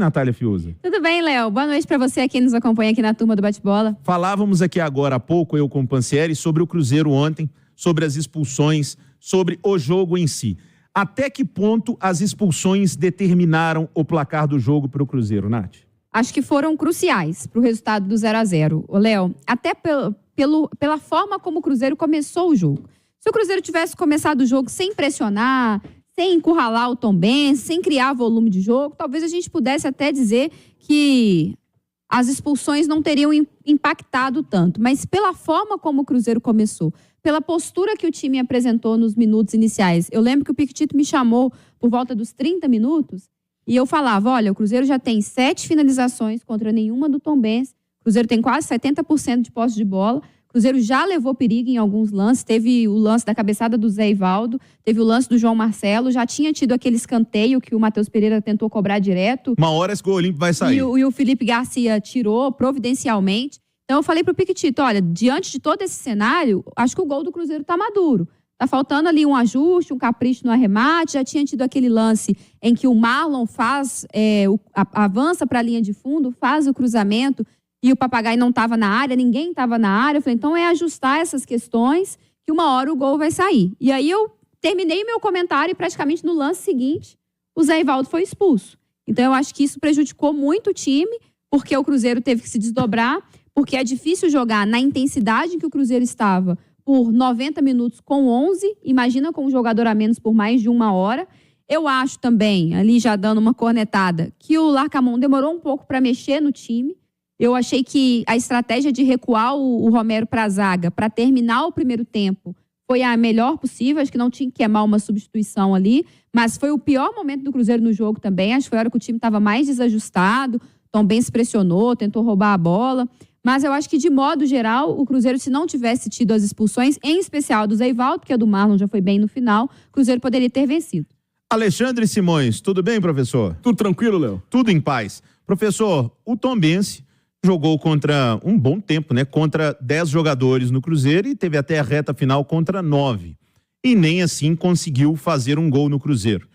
Natália Fiuza? Tudo bem, Léo? Boa noite para você aqui nos acompanha aqui na turma do Bate-Bola. Falávamos aqui agora há pouco, eu com o Pansieri, sobre o Cruzeiro ontem, sobre as expulsões, sobre o jogo em si. Até que ponto as expulsões determinaram o placar do jogo para o Cruzeiro, Nath? Acho que foram cruciais para o resultado do 0-0. Léo, até pela forma como o Cruzeiro começou o jogo. Se o Cruzeiro tivesse começado o jogo sem pressionar, sem encurralar o Tombense, sem criar volume de jogo, talvez a gente pudesse até dizer que as expulsões não teriam impactado tanto. Mas pela forma como o Cruzeiro começou, pela postura que o time apresentou nos minutos iniciais. Eu lembro que o Piquetito me chamou por volta dos 30 minutos e eu falava, olha, o Cruzeiro já tem 7 finalizações contra nenhuma do Tombense, o Cruzeiro tem quase 70% de posse de bola, o Cruzeiro já levou perigo em alguns lances, teve o lance da cabeçada do Zé Ivaldo, teve o lance do João Marcelo, já tinha tido aquele escanteio que o Matheus Pereira tentou cobrar direto. Uma hora esse gol olímpico vai sair. E o Felipe Garcia tirou providencialmente. Então eu falei pro Piquetito, olha, diante de todo esse cenário, acho que o gol do Cruzeiro tá maduro. Tá faltando ali um ajuste, um capricho no arremate. Já tinha tido aquele lance em que o Marlon avança para a linha de fundo, faz o cruzamento e o Papagaio não estava na área, ninguém estava na área. Eu falei, então é ajustar essas questões que uma hora o gol vai sair. E aí eu terminei meu comentário e praticamente no lance seguinte o Zé Ivaldo foi expulso. Então eu acho que isso prejudicou muito o time, porque o Cruzeiro teve que se desdobrar, porque é difícil jogar na intensidade que o Cruzeiro estava por 90 minutos com 11, imagina com um jogador a menos por mais de uma hora. Eu acho também, ali já dando uma cornetada, que o Larcamón demorou um pouco para mexer no time. Eu achei que a estratégia de recuar o Romero para a zaga, para terminar o primeiro tempo, foi a melhor possível. Acho que não tinha que queimar uma substituição ali, mas foi o pior momento do Cruzeiro no jogo também. Acho que foi a hora que o time estava mais desajustado, Tombense pressionou, tentou roubar a bola. Mas eu acho que, de modo geral, o Cruzeiro, se não tivesse tido as expulsões, em especial do Zé Ivaldo, porque a do Marlon já foi bem no final, o Cruzeiro poderia ter vencido. Alexandre Simões, tudo bem, professor? Tudo tranquilo, Léo? Tudo em paz. Professor, o Tombense jogou contra um bom tempo, né? Contra 10 jogadores no Cruzeiro e teve até a reta final contra 9. E nem assim conseguiu fazer um gol no Cruzeiro.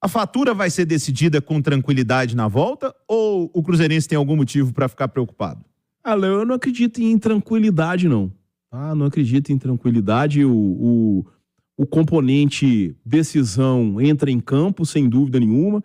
A fatura vai ser decidida com tranquilidade na volta ou o cruzeirense tem algum motivo para ficar preocupado? Léo, eu não acredito em tranquilidade, não. Não acredito em tranquilidade. O componente decisão entra em campo, sem dúvida nenhuma.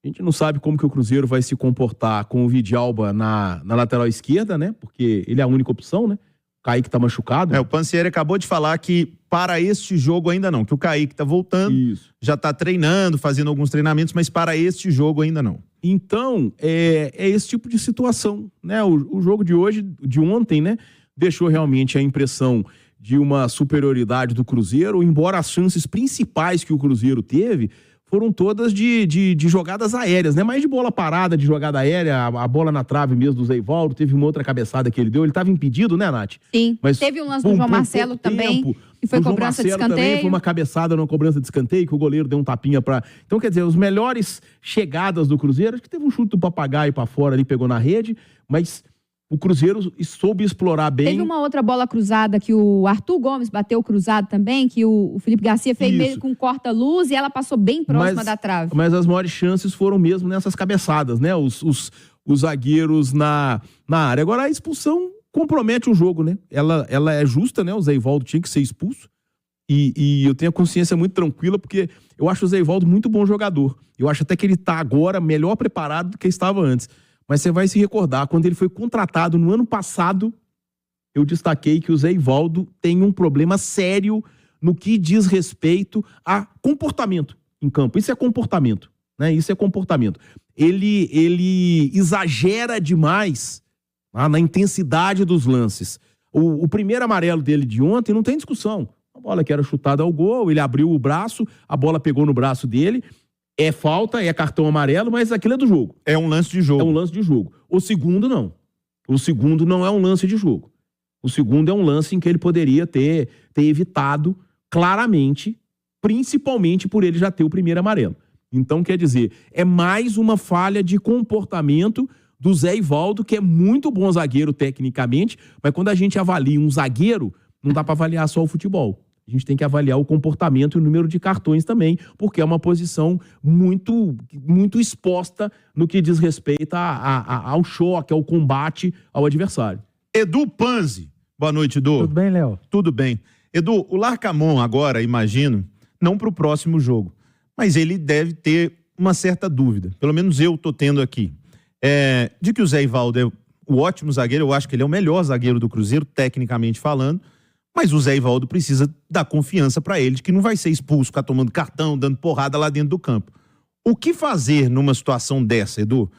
A gente não sabe como que o Cruzeiro vai se comportar com o Vidalba na lateral esquerda, né? Porque ele é a única opção, né? O Kaique tá machucado. O Pansieri acabou de falar que para este jogo ainda não, que o Kaique tá voltando, já tá treinando, fazendo alguns treinamentos, mas para este jogo ainda não. Então, é esse tipo de situação, né? O jogo de ontem, né? Deixou realmente a impressão de uma superioridade do Cruzeiro, embora as chances principais que o Cruzeiro teve foram todas de jogadas aéreas, né? Mais de bola parada, de jogada aérea, a bola na trave mesmo do Zé Ivaldo, teve uma outra cabeçada que ele deu, ele estava impedido, né, Nath? Sim, mas teve um lance do João Marcelo também, que foi cobrança de escanteio. Também foi uma cabeçada numa cobrança de escanteio, que o goleiro deu um tapinha pra... Então, quer dizer, os melhores chegadas do Cruzeiro, acho que teve um chute do Papagaio pra fora ali, pegou na rede, mas o Cruzeiro soube explorar bem. Teve uma outra bola cruzada que o Arthur Gomes bateu cruzado também, que o Felipe Garcia fez meio com corta-luz e ela passou bem próxima da trave. Mas as maiores chances foram mesmo nessas cabeçadas, né? Os zagueiros na área. Agora, a expulsão compromete o jogo, né? Ela é justa, né? O Zé Ivaldo tinha que ser expulso. E eu tenho a consciência muito tranquila, porque eu acho o Zé Ivaldo muito bom jogador. Eu acho até que ele tá agora melhor preparado do que estava antes. Mas você vai se recordar, quando ele foi contratado no ano passado, eu destaquei que o Zé Ivaldo tem um problema sério no que diz respeito a comportamento em campo. Isso é comportamento, né? Isso é comportamento. Ele exagera demais na intensidade dos lances. O primeiro amarelo dele de ontem não tem discussão. A bola que era chutada ao gol, ele abriu o braço, a bola pegou no braço dele. É falta, é cartão amarelo, mas aquilo é do jogo. É um lance de jogo. É um lance de jogo. O segundo, não. O segundo não é um lance de jogo. O segundo é um lance em que ele poderia ter evitado claramente, principalmente por ele já ter o primeiro amarelo. Então, quer dizer, é mais uma falha de comportamento do Zé Ivaldo, que é muito bom zagueiro tecnicamente, mas quando a gente avalia um zagueiro, não dá para avaliar só o futebol. A gente tem que avaliar o comportamento e o número de cartões também, porque é uma posição muito, muito exposta no que diz respeito ao choque, ao combate ao adversário. Edu Panzi. Boa noite, Edu. Tudo bem, Léo? Tudo bem. Edu, o Larcamon agora, imagino, não para o próximo jogo, mas ele deve ter uma certa dúvida, pelo menos eu tô tendo aqui, de que o Zé Ivaldo é o ótimo zagueiro, eu acho que ele é o melhor zagueiro do Cruzeiro, tecnicamente falando, mas o Zé Ivaldo precisa dar confiança para ele de que não vai ser expulso, ficar tomando cartão, dando porrada lá dentro do campo. O que fazer numa situação dessa, Edu?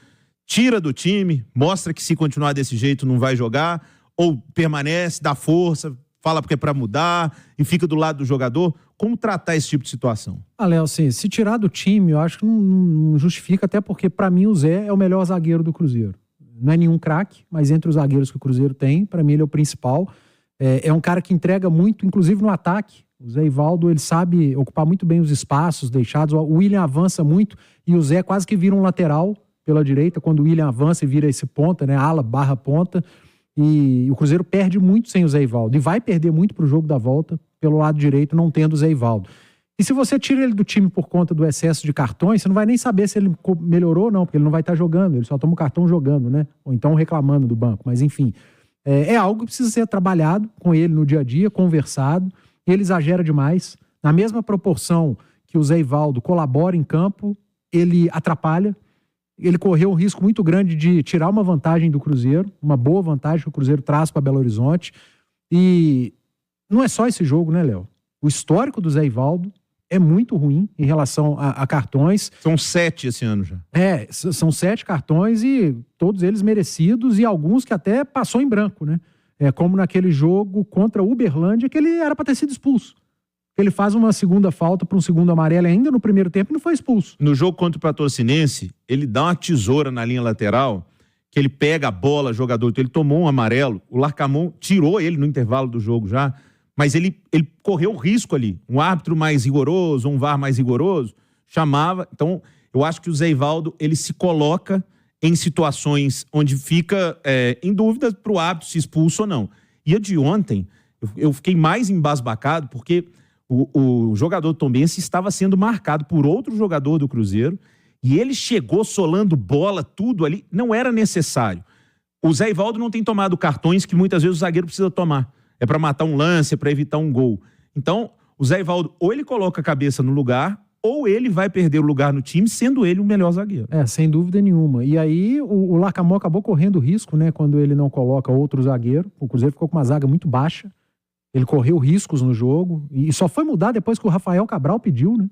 Tira do time, mostra que se continuar desse jeito não vai jogar, ou permanece, dá força, fala porque é para mudar e fica do lado do jogador? Como tratar esse tipo de situação? Léo, assim, se tirar do time, eu acho que não justifica, até porque para mim o Zé é o melhor zagueiro do Cruzeiro. Não é nenhum craque, mas entre os zagueiros que o Cruzeiro tem, para mim ele é o principal. É um cara que entrega muito, inclusive no ataque. O Zé Ivaldo, ele sabe ocupar muito bem os espaços deixados. O William avança muito e o Zé quase que vira um lateral pela direita, quando o William avança e vira esse ponta, né, ala barra ponta. E o Cruzeiro perde muito sem o Zé Ivaldo. E vai perder muito pro jogo da volta pelo lado direito, não tendo o Zé Ivaldo. E se você tira ele do time por conta do excesso de cartões, você não vai nem saber se ele melhorou ou não, porque ele não vai estar jogando, ele só toma o cartão jogando, né? Ou então reclamando do banco. Mas enfim, é algo que precisa ser trabalhado com ele no dia a dia, conversado. Ele exagera demais. Na mesma proporção que o Zé Ivaldo colabora em campo, ele atrapalha. Ele correu um risco muito grande de tirar uma vantagem do Cruzeiro, uma boa vantagem que o Cruzeiro traz para Belo Horizonte. E não é só esse jogo, né, Léo? O histórico do Zé Ivaldo é muito ruim em relação a cartões. São 7 esse ano já. São 7 cartões e todos eles merecidos e alguns que até passou em branco, né? Como naquele jogo contra o Uberlândia, que ele era para ter sido expulso. Ele faz uma segunda falta para um segundo amarelo ainda no primeiro tempo e não foi expulso. No jogo contra o Patrocinense, ele dá uma tesoura na linha lateral, que ele pega a bola, jogador, então ele tomou um amarelo, o Larcamon tirou ele no intervalo do jogo já, mas ele correu risco ali. Um árbitro mais rigoroso, um VAR mais rigoroso, chamava. Então, eu acho que o Zé Ivaldo, ele se coloca em situações onde fica em dúvida para o árbitro se expulso ou não. E a de ontem, eu fiquei mais embasbacado, porque o jogador tombense estava sendo marcado por outro jogador do Cruzeiro e ele chegou solando bola, tudo ali. Não era necessário. O Zé Ivaldo não tem tomado cartões que muitas vezes o zagueiro precisa tomar. É para matar um lance, é para evitar um gol. Então, o Zé Ivaldo ou ele coloca a cabeça no lugar ou ele vai perder o lugar no time, sendo ele o melhor zagueiro. Sem dúvida nenhuma. E aí o Larcamon acabou correndo risco, né, quando ele não coloca outro zagueiro. O Cruzeiro ficou com uma zaga muito baixa. Ele correu riscos no jogo e só foi mudar depois que o Rafael Cabral pediu, né?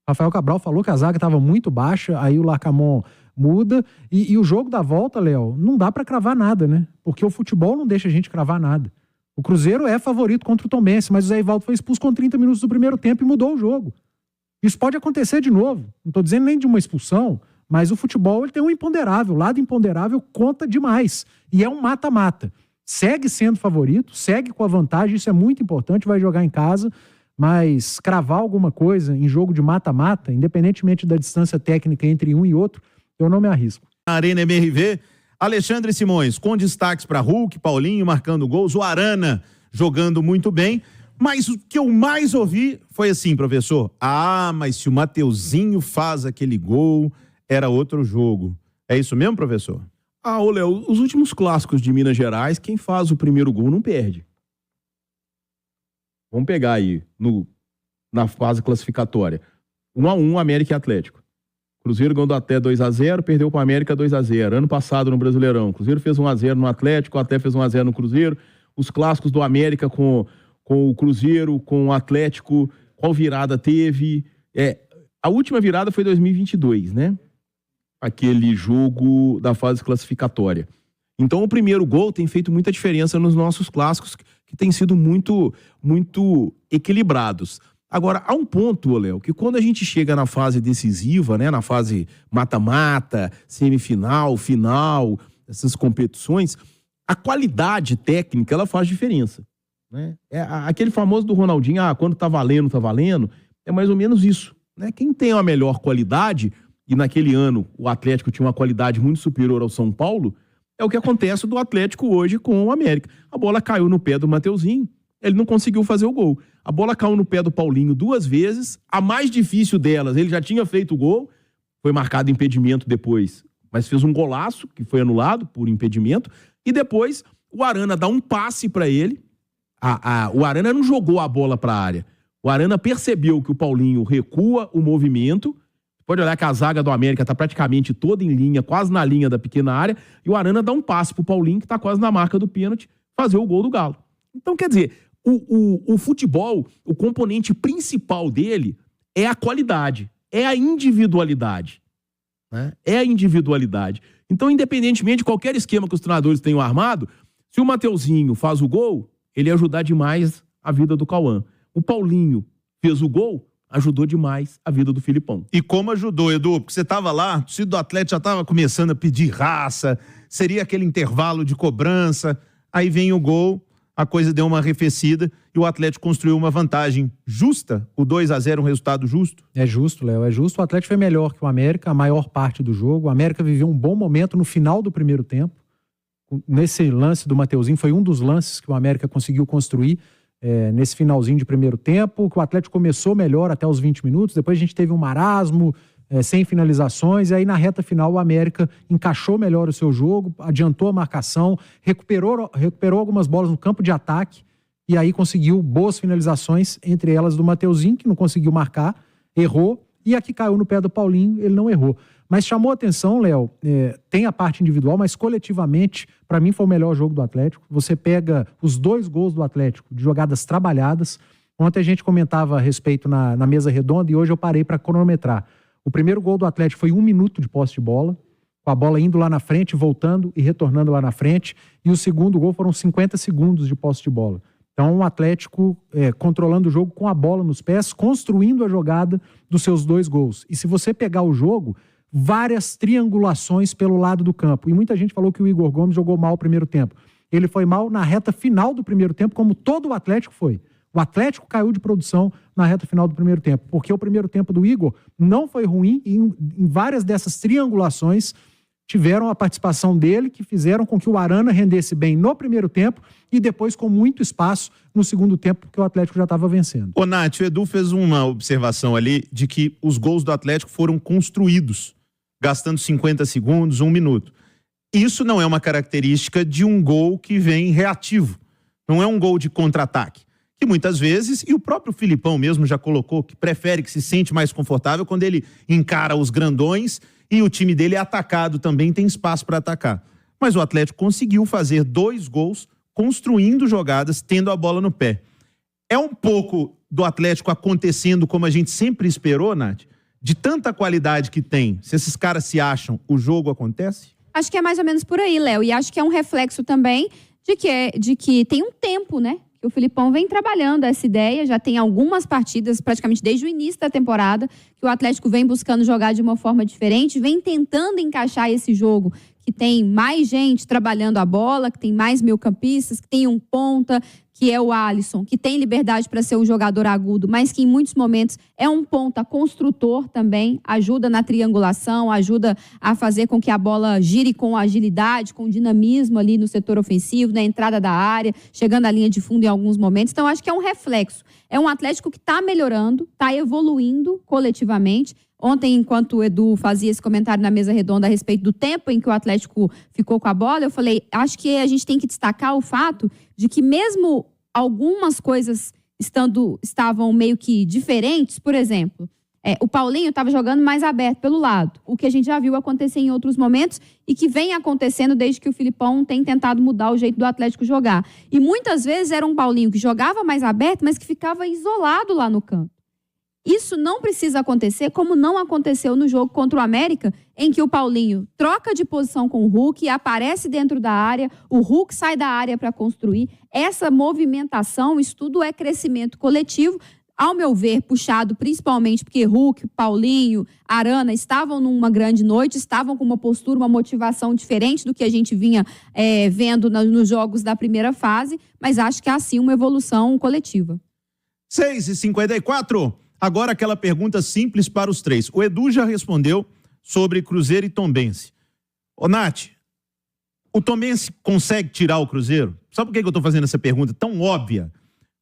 O Rafael Cabral falou que a zaga estava muito baixa, aí o Larcamon muda. E o jogo da volta, Léo, não dá para cravar nada, né? Porque o futebol não deixa a gente cravar nada. O Cruzeiro é favorito contra o Tombense, mas o Zé Ivaldo foi expulso com 30 minutos do primeiro tempo e mudou o jogo. Isso pode acontecer de novo. Não estou dizendo nem de uma expulsão, mas o futebol ele tem um imponderável. O lado imponderável conta demais. E é um mata-mata. Segue sendo favorito, segue com a vantagem, isso é muito importante, vai jogar em casa, mas cravar alguma coisa em jogo de mata-mata, independentemente da distância técnica entre um e outro, eu não me arrisco. Arena MRV, Alexandre Simões, com destaques para Hulk, Paulinho marcando gols, o Arana jogando muito bem, mas o que eu mais ouvi foi assim, professor, mas se o Mateuzinho faz aquele gol, era outro jogo. É isso mesmo, professor? Ô Léo, os últimos clássicos de Minas Gerais, quem faz o primeiro gol não perde. Vamos pegar aí, na fase classificatória. 1-1, América e Atlético. Cruzeiro ganhou até 2-0, perdeu para o América 2-0. Ano passado no Brasileirão, Cruzeiro fez 1-0 no Atlético, até fez 1-0 no Cruzeiro. Os clássicos do América com o Cruzeiro, com o Atlético, qual virada teve? A última virada foi 2022, né? Aquele jogo da fase classificatória. Então o primeiro gol tem feito muita diferença nos nossos clássicos, que têm sido muito, muito equilibrados. Agora, há um ponto, Léo, que quando a gente chega na fase decisiva, né, na fase mata-mata, semifinal, final, essas competições, a qualidade técnica, ela faz diferença, né? Aquele famoso do Ronaldinho, quando tá valendo, é mais ou menos isso, né? Quem tem a melhor qualidade, e naquele ano o Atlético tinha uma qualidade muito superior ao São Paulo, é o que acontece do Atlético hoje com o América. A bola caiu no pé do Mateuzinho, ele não conseguiu fazer o gol. A bola caiu no pé do Paulinho 2 vezes, a mais difícil delas, ele já tinha feito o gol, foi marcado impedimento depois, mas fez um golaço, que foi anulado por impedimento, e depois o Arana dá um passe para ele, o Arana não jogou a bola para a área, o Arana percebeu que o Paulinho recua o movimento, pode olhar que a zaga do América está praticamente toda em linha, quase na linha da pequena área, e o Arana dá um passe pro Paulinho, que está quase na marca do pênalti, fazer o gol do Galo. Então, quer dizer, o futebol, o componente principal dele é a qualidade, é a individualidade. Né? É a individualidade. Então, independentemente de qualquer esquema que os treinadores tenham armado, se o Mateuzinho faz o gol, ele ia ajudar demais a vida do Cauã. O Paulinho fez o gol, ajudou demais a vida do Filipão. E como ajudou, Edu? Porque você estava lá, o torcedor do Atlético já estava começando a pedir raça, seria aquele intervalo de cobrança, aí vem o gol, a coisa deu uma arrefecida e o Atlético construiu uma vantagem justa, o 2-0 um resultado justo? É justo, Léo, é justo. O Atlético foi melhor que o América a maior parte do jogo. O América viveu um bom momento no final do primeiro tempo. Nesse lance do Mateuzinho, foi um dos lances que o América conseguiu construir nesse finalzinho de primeiro tempo, que o Atlético começou melhor até os 20 minutos, depois a gente teve um marasmo, sem finalizações, e aí na reta final o América encaixou melhor o seu jogo, adiantou a marcação, recuperou algumas bolas no campo de ataque, e aí conseguiu boas finalizações, entre elas do Mateuzinho, que não conseguiu marcar, errou, e a que caiu no pé do Paulinho, ele não errou. Mas chamou atenção, Léo, tem a parte individual, mas coletivamente, para mim foi o melhor jogo do Atlético. Você pega os 2 gols do Atlético de jogadas trabalhadas. Ontem a gente comentava a respeito na mesa redonda e hoje eu parei para cronometrar. O primeiro gol do Atlético foi 1 minuto de posse de bola, com a bola indo lá na frente, voltando e retornando lá na frente. E o segundo gol foram 50 segundos de posse de bola. Então o Atlético controlando o jogo com a bola nos pés, construindo a jogada dos seus 2 gols. E se você pegar o jogo, várias triangulações pelo lado do campo. E muita gente falou que o Igor Gomes jogou mal o primeiro tempo. Ele foi mal na reta final do primeiro tempo, como todo o Atlético foi. O Atlético caiu de produção na reta final do primeiro tempo, porque o primeiro tempo do Igor não foi ruim e em várias dessas triangulações tiveram a participação dele, que fizeram com que o Arana rendesse bem no primeiro tempo e depois com muito espaço no segundo tempo, porque o Atlético já estava vencendo. Ô, Nath, o Edu fez uma observação ali de que os gols do Atlético foram construídos, gastando 50 segundos, 1 minuto. Isso não é uma característica de um gol que vem reativo. Não é um gol de contra-ataque. Que muitas vezes, e o próprio Filipão mesmo já colocou, que prefere, que se sente mais confortável quando ele encara os grandões e o time dele é atacado também, tem espaço para atacar. Mas o Atlético conseguiu fazer 2 gols construindo jogadas, tendo a bola no pé. É um pouco do Atlético acontecendo como a gente sempre esperou, Nath? De tanta qualidade que tem, se esses caras se acham, o jogo acontece? Acho que é mais ou menos por aí, Léo. E acho que é um reflexo também de que tem um tempo, né? Que o Filipão vem trabalhando essa ideia, já tem algumas partidas, praticamente desde o início da temporada, que o Atlético vem buscando jogar de uma forma diferente, vem tentando encaixar esse jogo que tem mais gente trabalhando a bola, que tem mais meio-campistas, que tem um ponta, que é o Alisson, que tem liberdade para ser um jogador agudo, mas que em muitos momentos é um ponta construtor também, ajuda na triangulação, ajuda a fazer com que a bola gire com agilidade, com dinamismo ali no setor ofensivo, na entrada da área, chegando à linha de fundo em alguns momentos. Então, acho que é um reflexo. É um Atlético que está melhorando, está evoluindo coletivamente. Ontem, enquanto o Edu fazia esse comentário na mesa redonda a respeito do tempo em que o Atlético ficou com a bola, eu falei, acho que a gente tem que destacar o fato de que mesmo algumas coisas estavam meio que diferentes, por exemplo, o Paulinho estava jogando mais aberto pelo lado, o que a gente já viu acontecer em outros momentos e que vem acontecendo desde que o Filipão tem tentado mudar o jeito do Atlético jogar. E muitas vezes era um Paulinho que jogava mais aberto, mas que ficava isolado lá no campo. Isso não precisa acontecer, como não aconteceu no jogo contra o América, em que o Paulinho troca de posição com o Hulk, aparece dentro da área, o Hulk sai da área para construir. Essa movimentação, isso tudo é crescimento coletivo, ao meu ver, puxado principalmente porque Hulk, Paulinho, Arana estavam numa grande noite, estavam com uma postura, uma motivação diferente do que a gente vinha vendo nos jogos da primeira fase, mas acho que há sim uma evolução coletiva. 6h54. Agora aquela pergunta simples para os três. O Edu já respondeu sobre Cruzeiro e Tombense. Ô, Nath, o Tombense consegue tirar o Cruzeiro? Sabe por que eu estou fazendo essa pergunta tão óbvia?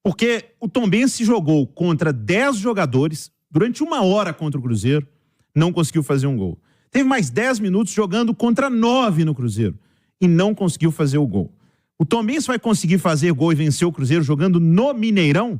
Porque o Tombense jogou contra 10 jogadores durante 1 hora contra o Cruzeiro, não conseguiu fazer um gol. Teve mais 10 minutos jogando contra 9 no Cruzeiro e não conseguiu fazer o gol. O Tombense vai conseguir fazer gol e vencer o Cruzeiro jogando no Mineirão?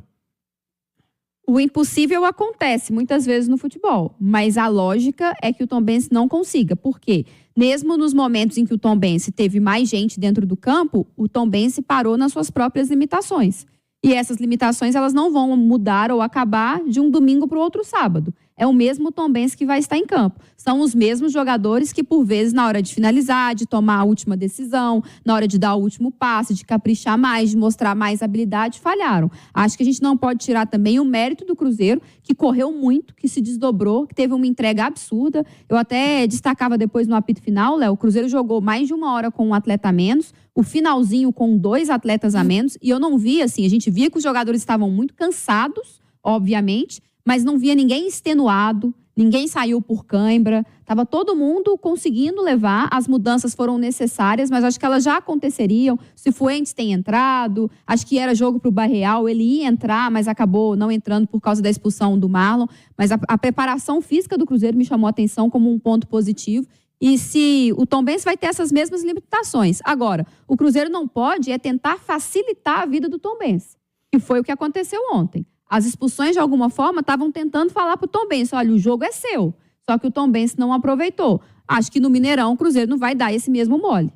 O impossível acontece muitas vezes no futebol, mas a lógica é que o Tombense não consiga. Por quê? Mesmo nos momentos em que o Tombense teve mais gente dentro do campo, o Tombense parou nas suas próprias limitações. E essas limitações elas não vão mudar ou acabar de um domingo para o outro sábado. É o mesmo Tombense que vai estar em campo. São os mesmos jogadores que, por vezes, na hora de finalizar, de tomar a última decisão, na hora de dar o último passe, de caprichar mais, de mostrar mais habilidade, falharam. Acho que a gente não pode tirar também o mérito do Cruzeiro, que correu muito, que se desdobrou, que teve uma entrega absurda. Eu até destacava depois no apito final, Léo, o Cruzeiro jogou mais de 1 hora com um atleta a menos, o finalzinho com 2 atletas a menos, e eu não via assim, a gente via que os jogadores estavam muito cansados, obviamente, mas não via ninguém extenuado, ninguém saiu por cãibra, estava todo mundo conseguindo levar, as mudanças foram necessárias, mas acho que elas já aconteceriam. Se Fuentes tem entrado, acho que era jogo para o Barreal, ele ia entrar, mas acabou não entrando por causa da expulsão do Marlon, mas a preparação física do Cruzeiro me chamou a atenção como um ponto positivo. E se o Tombense vai ter essas mesmas limitações. Agora, o Cruzeiro não pode tentar facilitar a vida do Tombense, que foi o que aconteceu ontem. As expulsões, de alguma forma, estavam tentando falar para o Tombense, olha, o jogo é seu. Só que o Tombense não aproveitou. Acho que no Mineirão o Cruzeiro não vai dar esse mesmo mole.